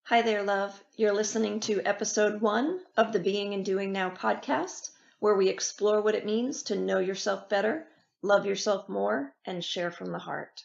Hi there, love. You're listening to episode 1 of the Being and Doing Now podcast, where we explore what it means to know yourself better, love yourself more, and share from the heart.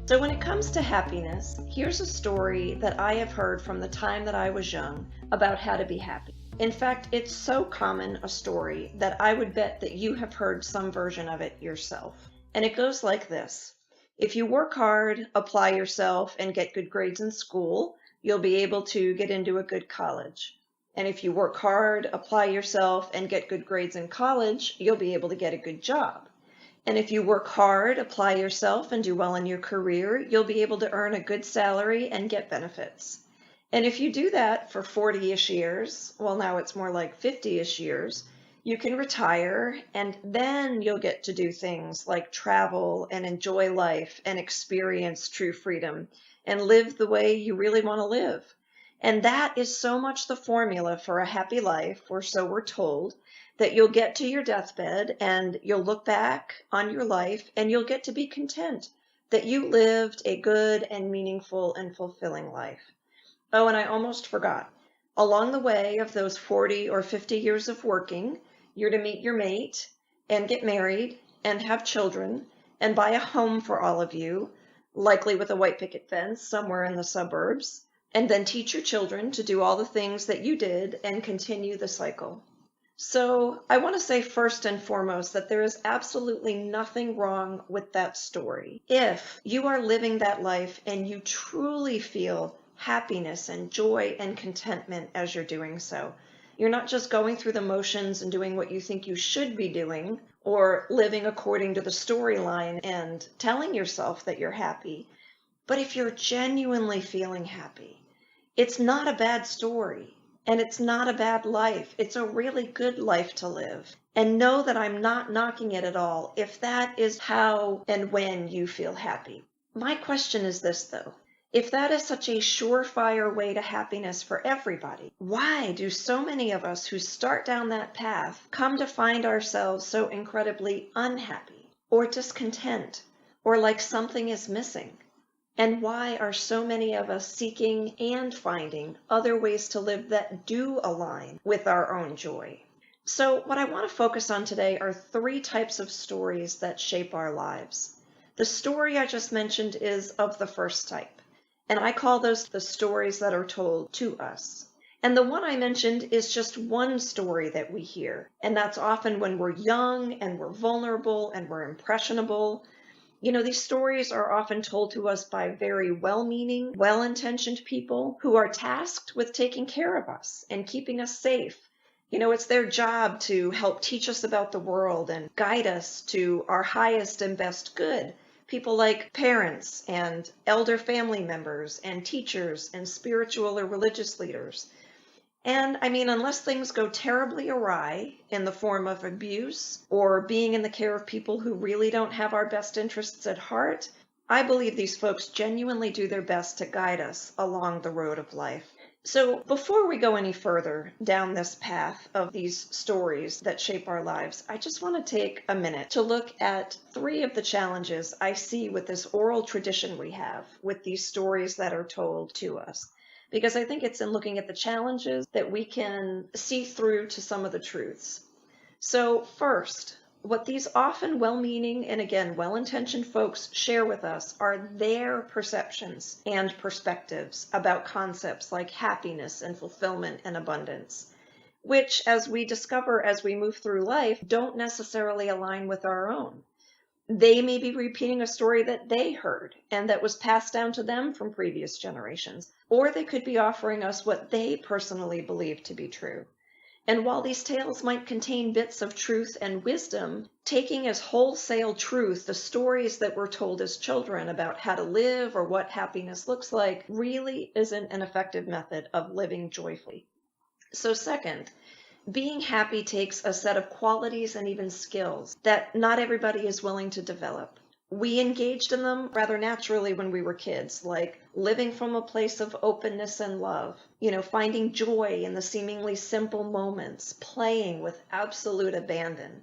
So when it comes to happiness, here's a story that I have heard from the time that I was young about how to be happy. In fact, it's so common a story that I would bet that you have heard some version of it yourself. And it goes like this. If you work hard, apply yourself, and get good grades in school, you'll be able to get into a good college. And if you work hard, apply yourself, and get good grades in college, you'll be able to get a good job. And if you work hard, apply yourself, and do well in your career, you'll be able to earn a good salary and get benefits. And if you do that for 40-ish years, well, now it's more like 50-ish years, you can retire, and then you'll get to do things like travel and enjoy life and experience true freedom and live the way you really want to live. And that is so much the formula for a happy life, or so we're told, that you'll get to your deathbed and you'll look back on your life and you'll get to be content that you lived a good and meaningful and fulfilling life. Oh, and I almost forgot. Along the way of those 40 or 50 years of working, you're to meet your mate and get married and have children and buy a home for all of you, likely with a white picket fence somewhere in the suburbs, and then teach your children to do all the things that you did and continue the cycle. So I want to say first and foremost that there is absolutely nothing wrong with that story. If you are living that life and you truly feel happiness and joy and contentment as you're doing so. You're not just going through the motions and doing what you think you should be doing or living according to the storyline and telling yourself that you're happy. But if you're genuinely feeling happy, it's not a bad story and it's not a bad life. It's a really good life to live. And know that I'm not knocking it at all if that is how and when you feel happy. My question is this though. If that is such a surefire way to happiness for everybody, why do so many of us who start down that path come to find ourselves so incredibly unhappy or discontent or like something is missing? And why are so many of us seeking and finding other ways to live that do align with our own joy? So what I want to focus on today are 3 types of stories that shape our lives. The story I just mentioned is of the first type. And I call those the stories that are told to us. And the one I mentioned is just one story that we hear. And that's often when we're young and we're vulnerable and we're impressionable. You know, these stories are often told to us by very well-meaning, well-intentioned people who are tasked with taking care of us and keeping us safe. You know, it's their job to help teach us about the world and guide us to our highest and best good. People like parents and elder family members and teachers and spiritual or religious leaders. And I mean, unless things go terribly awry in the form of abuse or being in the care of people who really don't have our best interests at heart, I believe these folks genuinely do their best to guide us along the road of life. So before we go any further down this path of these stories that shape our lives, I just want to take a minute to look at 3 of the challenges I see with this oral tradition we have with these stories that are told to us. Because I think it's in looking at the challenges that we can see through to some of the truths. So first, what these often well-meaning and again well-intentioned folks share with us are their perceptions and perspectives about concepts like happiness and fulfillment and abundance, which, as we discover as we move through life, don't necessarily align with our own. They may be repeating a story that they heard and that was passed down to them from previous generations, or they could be offering us what they personally believe to be true. And while these tales might contain bits of truth and wisdom, taking as wholesale truth the stories that were told as children about how to live or what happiness looks like really isn't an effective method of living joyfully. So second, being happy takes a set of qualities and even skills that not everybody is willing to develop. We engaged in them rather naturally when we were kids, like living from a place of openness and love, finding joy in the seemingly simple moments, playing with absolute abandon.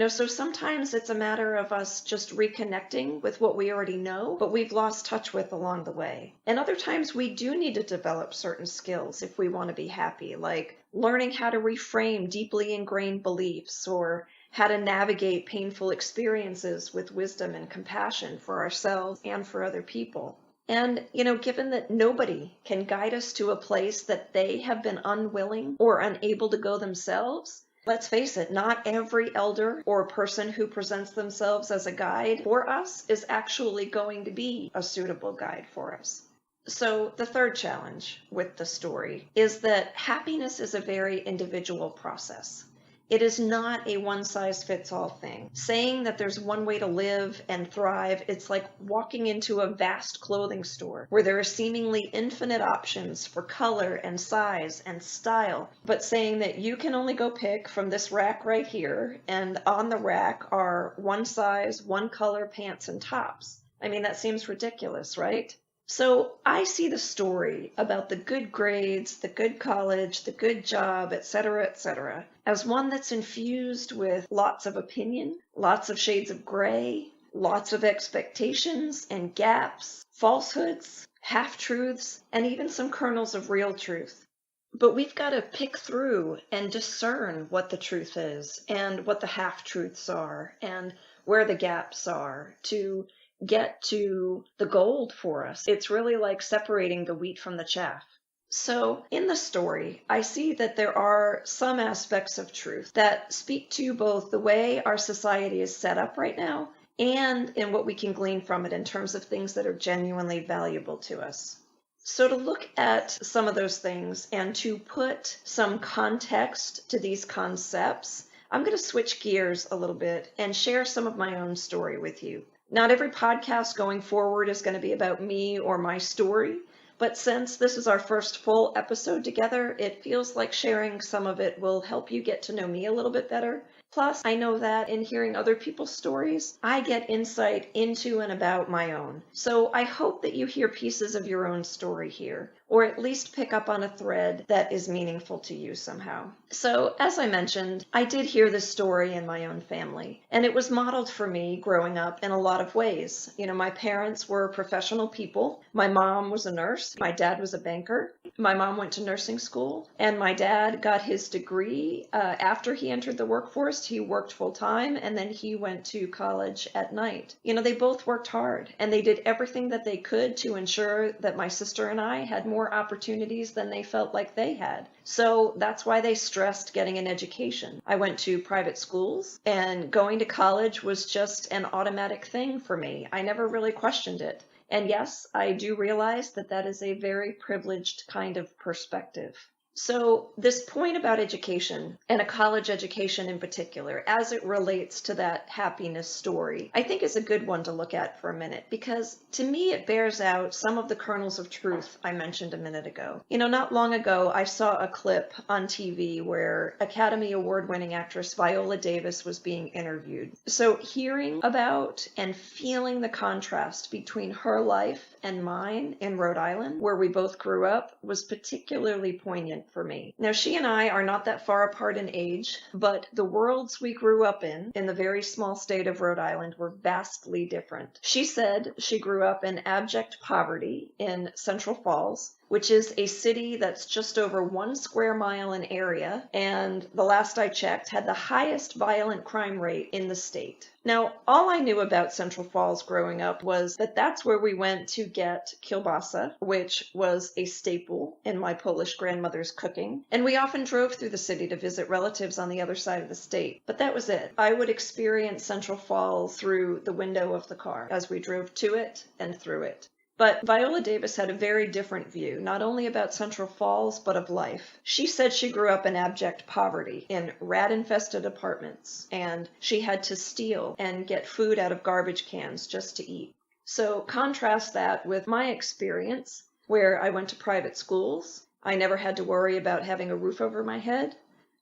So sometimes it's a matter of us just reconnecting with what we already know, but we've lost touch with along the way. And other times we do need to develop certain skills if we want to be happy, like learning how to reframe deeply ingrained beliefs or how to navigate painful experiences with wisdom and compassion for ourselves and for other people. And, given that nobody can guide us to a place that they have been unwilling or unable to go themselves, let's face it, not every elder or person who presents themselves as a guide for us is actually going to be a suitable guide for us. So the third challenge with the story is that happiness is a very individual process. It is not a one-size-fits-all thing. Saying that there's one way to live and thrive, it's like walking into a vast clothing store where there are seemingly infinite options for color and size and style, but saying that you can only go pick from this rack right here, and on the rack are one size, one color pants and tops. I mean, that seems ridiculous, right? So I see the story about the good grades, the good college, the good job, etc., as one that's infused with lots of opinion, lots of shades of gray, lots of expectations and gaps, falsehoods, half-truths, and even some kernels of real truth. But we've got to pick through and discern what the truth is and what the half-truths are and where the gaps are to get to the gold for us. It's really like separating the wheat from the chaff. So in the story, I see that there are some aspects of truth that speak to both the way our society is set up right now and in what we can glean from it in terms of things that are genuinely valuable to us. So to look at some of those things and to put some context to these concepts, I'm going to switch gears a little bit and share some of my own story with you. Not every podcast going forward is going to be about me or my story, but since this is our first full episode together, it feels like sharing some of it will help you get to know me a little bit better. Plus, I know that in hearing other people's stories, I get insight into and about my own. So I hope that you hear pieces of your own story here, or at least pick up on a thread that is meaningful to you somehow. So, as I mentioned, I did hear this story in my own family, and it was modeled for me growing up in a lot of ways. My parents were professional people. My mom was a nurse. My dad was a banker. My mom went to nursing school, and my dad got his degree after he entered the workforce. He worked full time, and then he went to college at night. They both worked hard, and they did everything that they could to ensure that my sister and I had more opportunities than they felt like they had. So that's why they stressed getting an education. I went to private schools, and going to college was just an automatic thing for me. I never really questioned it. And yes, I do realize that that is a very privileged kind of perspective. So this point about education, and a college education in particular, as it relates to that happiness story, I think is a good one to look at for a minute, because to me it bears out some of the kernels of truth I mentioned a minute ago. Not long ago I saw a clip on TV where Academy Award-winning actress Viola Davis was being interviewed. So hearing about and feeling the contrast between her life and mine in Rhode Island, where we both grew up, was particularly poignant for me. Now, she and I are not that far apart in age, but the worlds we grew up in the very small state of Rhode Island, were vastly different. She said she grew up in abject poverty in Central Falls, which is a city that's just over 1 square mile in area, and the last I checked had the highest violent crime rate in the state. Now, all I knew about Central Falls growing up was that that's where we went to get kielbasa, which was a staple in my Polish grandmother's cooking, and we often drove through the city to visit relatives on the other side of the state. But that was it. I would experience Central Falls through the window of the car as we drove to it and through it. But Viola Davis had a very different view, not only about Central Falls, but of life. She said she grew up in abject poverty, in rat-infested apartments, and she had to steal and get food out of garbage cans just to eat. So contrast that with my experience, where I went to private schools. I never had to worry about having a roof over my head.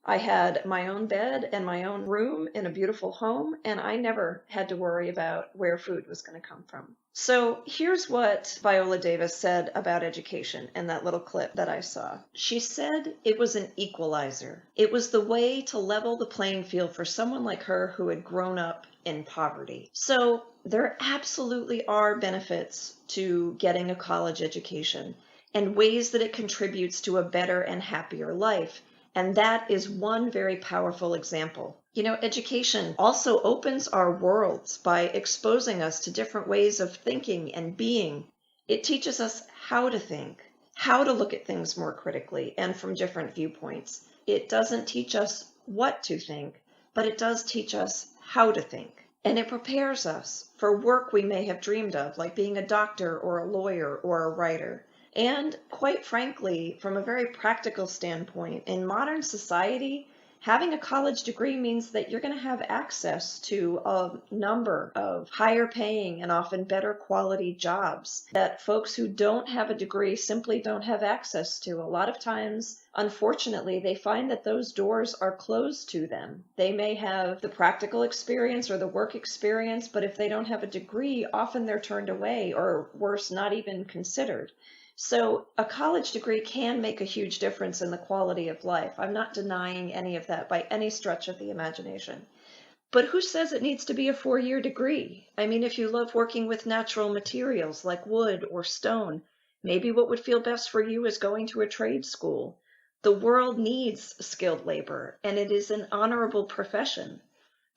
I had my own bed and my own room in a beautiful home, and I never had to worry about where food was going to come from. So here's what Viola Davis said about education in that little clip that I saw. She said it was an equalizer. It was the way to level the playing field for someone like her who had grown up in poverty. So there absolutely are benefits to getting a college education and ways that it contributes to a better and happier life. And that is one very powerful example. You know, education also opens our worlds by exposing us to different ways of thinking and being. It teaches us how to think, how to look at things more critically and from different viewpoints. It doesn't teach us what to think, but it does teach us how to think. And it prepares us for work we may have dreamed of, like being a doctor or a lawyer or a writer. And quite frankly, from a very practical standpoint, in modern society, having a college degree means that you're going to have access to a number of higher paying and often better quality jobs that folks who don't have a degree simply don't have access to. A lot of times, unfortunately, they find that those doors are closed to them. They may have the practical experience or the work experience, but if they don't have a degree, often they're turned away or worse, not even considered. So a college degree can make a huge difference in the quality of life. I'm not denying any of that by any stretch of the imagination. But who says it needs to be a 4-year degree? I mean, if you love working with natural materials like wood or stone, maybe what would feel best for you is going to a trade school. The world needs skilled labor, and it is an honorable profession.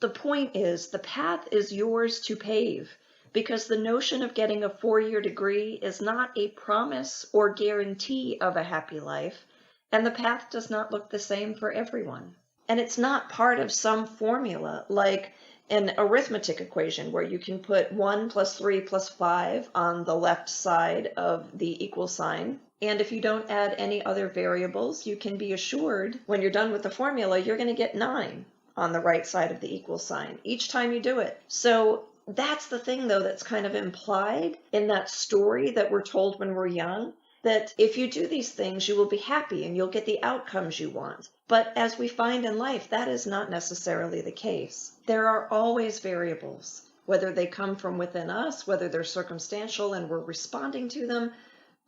The point is, the path is yours to pave, because the notion of getting a 4-year degree is not a promise or guarantee of a happy life, and the path does not look the same for everyone. And it's not part of some formula like an arithmetic equation where you can put 1 plus 3 plus 5 on the left side of the equal sign. And if you don't add any other variables, you can be assured when you're done with the formula, you're going to get 9 on the right side of the equal sign each time you do it. So that's the thing, though, that's kind of implied in that story that we're told when we're young, that if you do these things, you will be happy and you'll get the outcomes you want. But as we find in life, that is not necessarily the case. There are always variables, whether they come from within us, whether they're circumstantial and we're responding to them,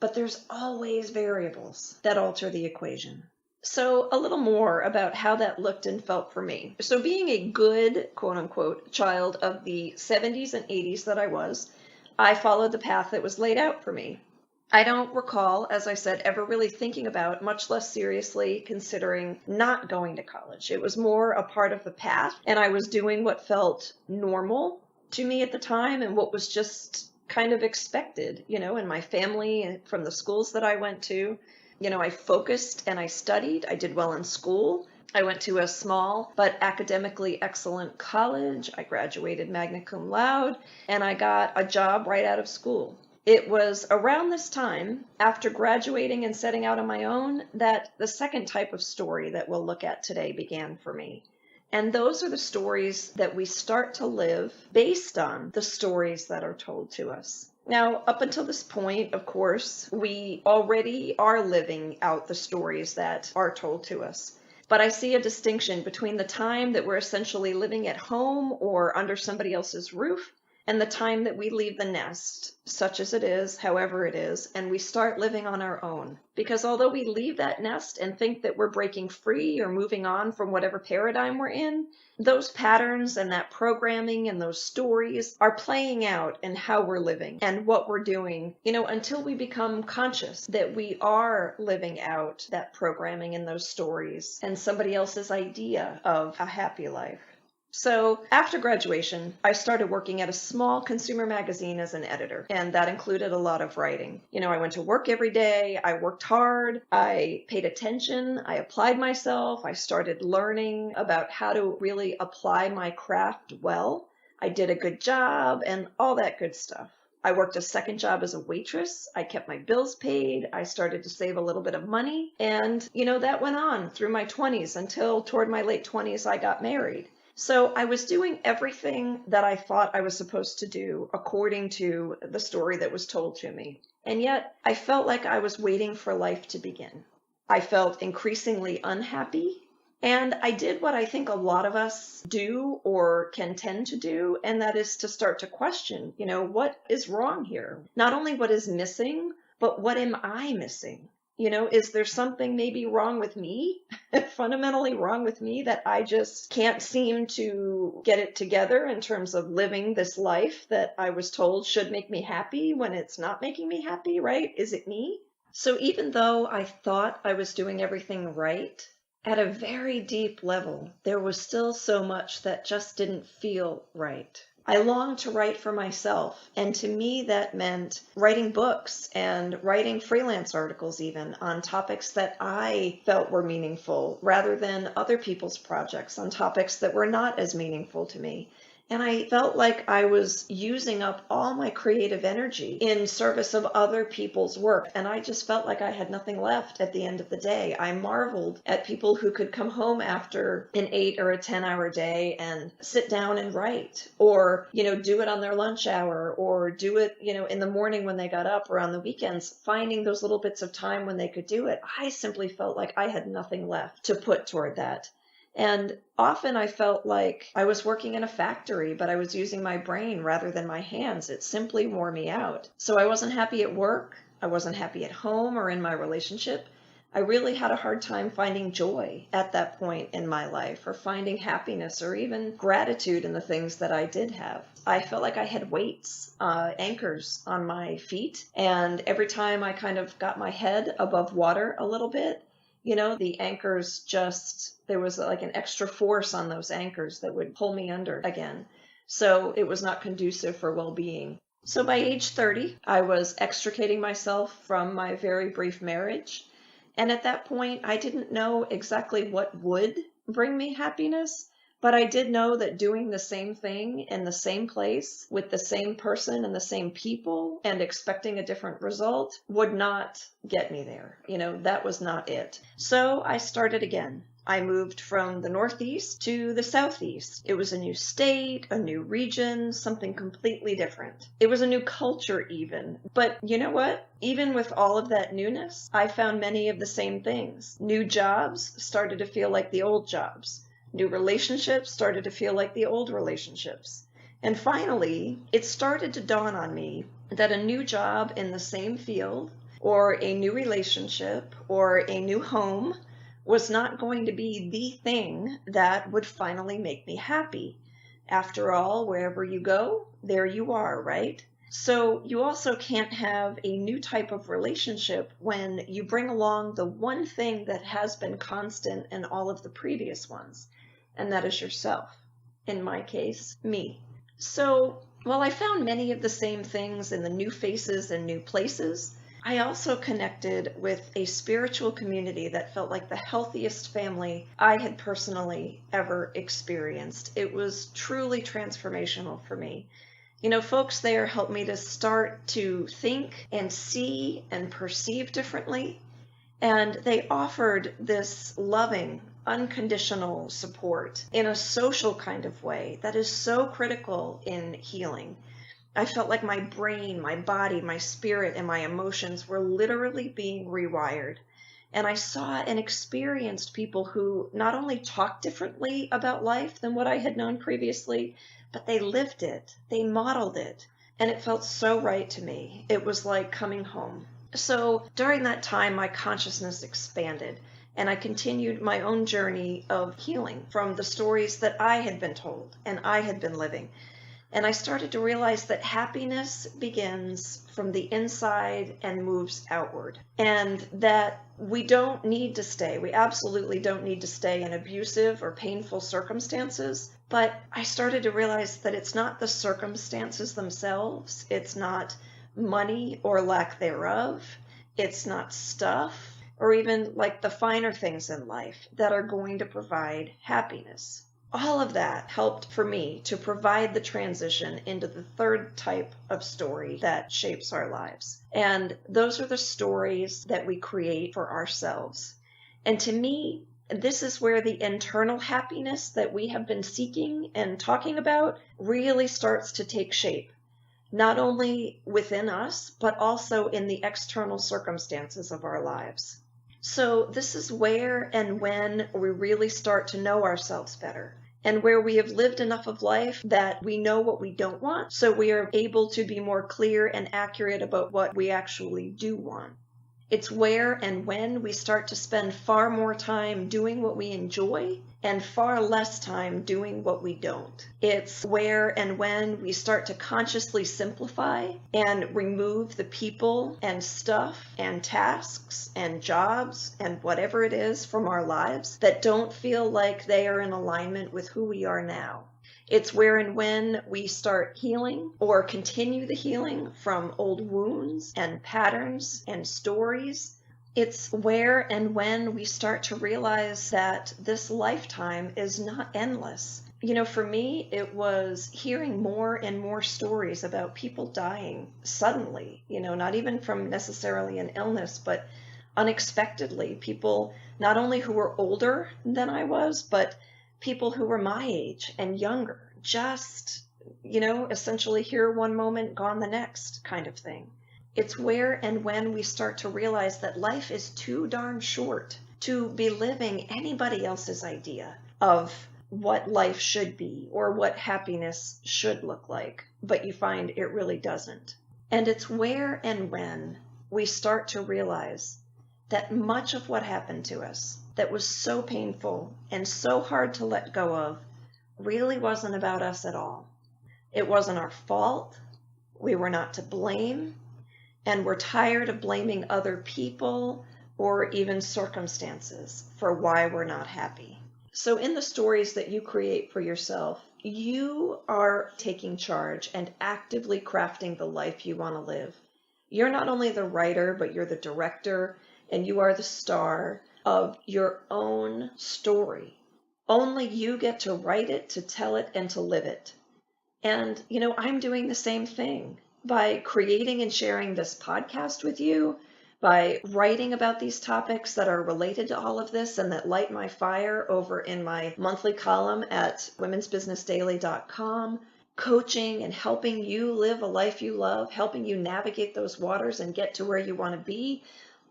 but there's always variables that alter the equation. So a little more about how that looked and felt for me. So being a good, quote unquote, child of the 70s and 80s that I followed the path that was laid out for me. I don't recall, as I said, ever really thinking about, much less seriously considering not going to college. It was more a part of the path, and I was doing what felt normal to me at the time and what was just kind of expected, you know, in my family and from the schools that I went to. You know, I focused and I studied. I did well in school. I went to a small but academically excellent college. I graduated magna cum laude, and I got a job right out of school. It was around this time, after graduating and setting out on my own, that the second type of story that we'll look at today began for me. And those are the stories that we start to live based on the stories that are told to us. Now, up until this point, of course, we already are living out the stories that are told to us. But I see a distinction between the time that we're essentially living at home or under somebody else's roof and the time that we leave the nest, such as it is, however it is, and we start living on our own. Because although we leave that nest and think that we're breaking free or moving on from whatever paradigm we're in, those patterns and that programming and those stories are playing out in how we're living and what we're doing, you know, until we become conscious that we are living out that programming and those stories and somebody else's idea of a happy life. So after graduation, I started working at a small consumer magazine as an editor, and that included a lot of writing. You know, I went to work every day, I worked hard, I paid attention, I applied myself, I started learning about how to really apply my craft well. I did a good job and all that good stuff. I worked a second job as a waitress. I kept my bills paid. I started to save a little bit of money. And, you know, that went on through my 20s until toward my late 20s, I got married. So I was doing everything that I thought I was supposed to do according to the story that was told to me. And yet I felt like I was waiting for life to begin. I felt increasingly unhappy. And I did what I think a lot of us do or can tend to do, and that is to start to question, what is wrong here? Not only what is missing, but what am I missing? Is there something maybe wrong with me, fundamentally wrong with me, that I just can't seem to get it together in terms of living this life that I was told should make me happy when it's not making me happy, right? Is it me? So even though I thought I was doing everything right, at a very deep level, there was still so much that just didn't feel right. I longed to write for myself, and to me that meant writing books and writing freelance articles even on topics that I felt were meaningful rather than other people's projects on topics that were not as meaningful to me. And I felt like I was using up all my creative energy in service of other people's work. And I just felt like I had nothing left at the end of the day. I marveled at people who could come home after an 8 or a 10-hour day and sit down and write, or, do it on their lunch hour, or do it, in the morning when they got up, or on the weekends, finding those little bits of time when they could do it. I simply felt like I had nothing left to put toward that. And often I felt like I was working in a factory, but I was using my brain rather than my hands. It simply wore me out. So I wasn't happy at work. I wasn't happy at home or in my relationship. I really had a hard time finding joy at that point in my life, or finding happiness or even gratitude in the things that I did have. I felt like I had weights, anchors on my feet. And every time I kind of got my head above water a little bit, the anchors there was like an extra force on those anchors that would pull me under again. So it was not conducive for well-being. So by age 30, I was extricating myself from my very brief marriage. And at that point, I didn't know exactly what would bring me happiness, but I did know that doing the same thing in the same place with the same person and the same people and expecting a different result would not get me there. That was not it. So I started again. I moved from the Northeast to the Southeast. It was a new state, a new region, something completely different. It was a new culture even. But you know what? Even with all of that newness, I found many of the same things. New jobs started to feel like the old jobs. New relationships started to feel like the old relationships. And finally, it started to dawn on me that a new job in the same field, or a new relationship, or a new home was not going to be the thing that would finally make me happy. After all, wherever you go, there you are, right? So you also can't have a new type of relationship when you bring along the one thing that has been constant in all of the previous ones, and that is yourself. In my case, me. So while I found many of the same things in the new faces and new places, I also connected with a spiritual community that felt like the healthiest family I had personally ever experienced. It was truly transformational for me. Folks there helped me to start to think and see and perceive differently. And they offered this loving, unconditional support in a social kind of way that is so critical in healing. I felt like my brain, my body, my spirit, and my emotions were literally being rewired. And I saw and experienced people who not only talked differently about life than what I had known previously, but they lived it, they modeled it, and it felt so right to me. It was like coming home. So during that time, my consciousness expanded, and I continued my own journey of healing from the stories that I had been told and I had been living. And I started to realize that happiness begins from the inside and moves outward. And that we absolutely don't need to stay in abusive or painful circumstances. But I started to realize that it's not the circumstances themselves. It's not money or lack thereof. It's not stuff or even like the finer things in life that are going to provide happiness. All of that helped for me to provide the transition into the third type of story that shapes our lives. And those are the stories that we create for ourselves. And to me, this is where the internal happiness that we have been seeking and talking about really starts to take shape, not only within us, but also in the external circumstances of our lives. So, this is where and when we really start to know ourselves better, and where we have lived enough of life that we know what we don't want, so we are able to be more clear and accurate about what we actually do want. It's where and when we start to spend far more time doing what we enjoy and far less time doing what we don't. It's where and when we start to consciously simplify and remove the people and stuff and tasks and jobs and whatever it is from our lives that don't feel like they are in alignment with who we are now. It's where and when we start healing or continue the healing from old wounds and patterns and stories. It's where and when we start to realize that this lifetime is not endless. For me, it was hearing more and more stories about people dying suddenly, not even from necessarily an illness, but unexpectedly. People not only who were older than I was, but people who were my age and younger, just, essentially here one moment, gone the next kind of thing. It's where and when we start to realize that life is too darn short to be living anybody else's idea of what life should be or what happiness should look like, but you find it really doesn't. And it's where and when we start to realize that much of what happened to us that was so painful and so hard to let go of really wasn't about us at all. It wasn't our fault. We were not to blame. And we're tired of blaming other people or even circumstances for why we're not happy. So in the stories that you create for yourself, you are taking charge and actively crafting the life you want to live. You're not only the writer, but you're the director, and you are the star of your own story. Only you get to write it, to tell it, and to live it. And, I'm doing the same thing by creating and sharing this podcast with you, by writing about these topics that are related to all of this and that light my fire over in my monthly column at womensbusinessdaily.com, coaching and helping you live a life you love, helping you navigate those waters and get to where you want to be.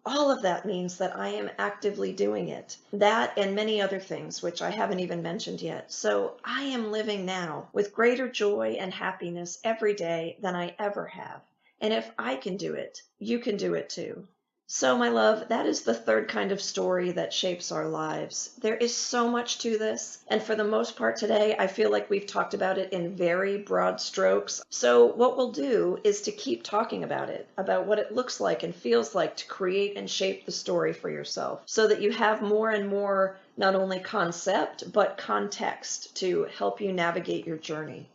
All of that means that I am actively doing it. That and many other things, which I haven't even mentioned yet. So I am living now with greater joy and happiness every day than I ever have. And if I can do it, you can do it too. So, my love, that is the third kind of story that shapes our lives. There is so much to this, and for the most part today, I feel like we've talked about it in very broad strokes. So what we'll do is to keep talking about it, about what it looks like and feels like to create and shape the story for yourself, so that you have more and more not only concept, but context to help you navigate your journey.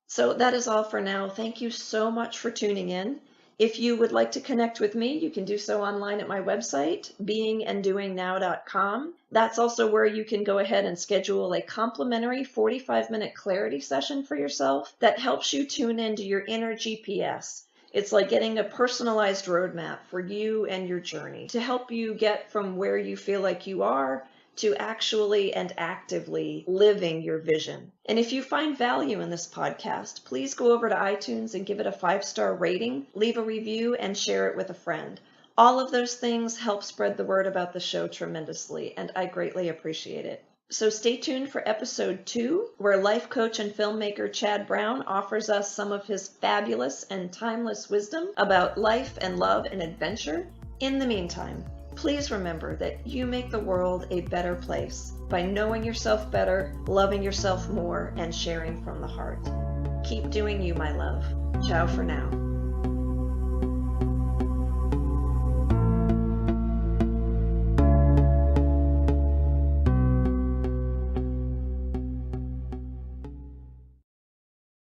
So that is all for now. Thank you so much for tuning in. If you would like to connect with me, you can do so online at my website, beinganddoingnow.com. That's also where you can go ahead and schedule a complimentary 45-minute clarity session for yourself that helps you tune into your inner GPS. It's like getting a personalized roadmap for you and your journey to help you get from where you feel like you are to actually and actively living your vision. And if you find value in this podcast, please go over to iTunes and give it a 5-star rating, leave a review, and share it with a friend. All of those things help spread the word about the show tremendously, and I greatly appreciate it. So stay tuned for episode 2, where life coach and filmmaker Chad Brown offers us some of his fabulous and timeless wisdom about life and love and adventure. In the meantime, please remember that you make the world a better place by knowing yourself better, loving yourself more, and sharing from the heart. Keep doing you, my love. Ciao for now.